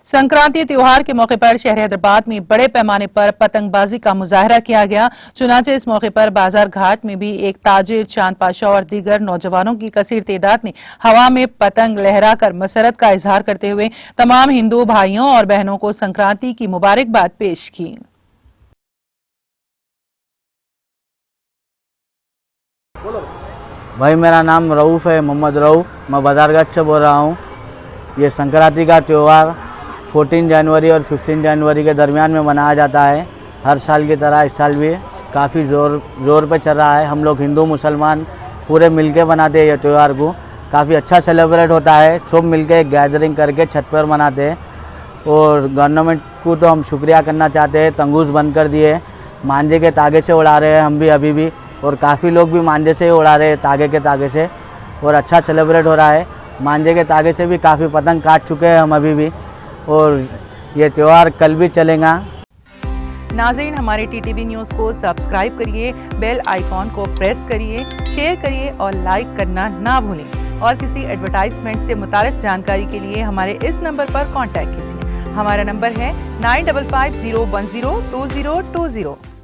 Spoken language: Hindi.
संक्रांति त्योहार के मौके पर शहर हैदराबाद में बड़े पैमाने पर पतंगबाजी का मुजाहरा किया गया। चुनांचे इस मौके पर बाजार घाट में भी एक ताजिर, चांद पाशा और दीगर नौजवानों की कसीर तादाद ने हवा में पतंग लहराकर मसरत का इजहार करते हुए तमाम हिंदू भाइयों और बहनों को संक्रांति की मुबारकबाद पेश की। भाई मेरा नाम रऊफ़ है, मोहम्मद रऊफ़। मैं बाजारघाट से बोल रहा हूँ। ये संक्रांति का त्यौहार 14 जनवरी और 15 जनवरी के दरमियान में मनाया जाता है। हर साल की तरह इस साल भी काफ़ी ज़ोर पे चल रहा है। हम लोग हिंदू मुसलमान पूरे मिलके मनाते हैं ये त्यौहार को। काफ़ी अच्छा सेलिब्रेट होता है। सब मिलके गैदरिंग करके छत पर मनाते हैं। और गवर्नमेंट को तो हम शुक्रिया करना चाहते हैं, तंगूस बंद कर दिए, मांझे के तागे से उड़ा रहे हैं हम भी अभी भी, और काफ़ी लोग भी मांझे से ही उड़ा रहे हैं, तागे के तागे से, और अच्छा सेलिब्रेट हो रहा है। मांझे के तागे से भी काफ़ी पतंग काट चुके हैं हम अभी भी, और ये त्यौहार कल भी चलेगा। नाज़रीन, हमारे टीटीवी न्यूज़ को सब्सक्राइब करिए, बेल आइकॉन को प्रेस करिए, शेयर करिए और लाइक करना ना भूलें। और किसी एडवर्टाइजमेंट से मुताल्लिक जानकारी के लिए हमारे इस नंबर पर कांटेक्ट कीजिए। हमारा नंबर है 9550102020।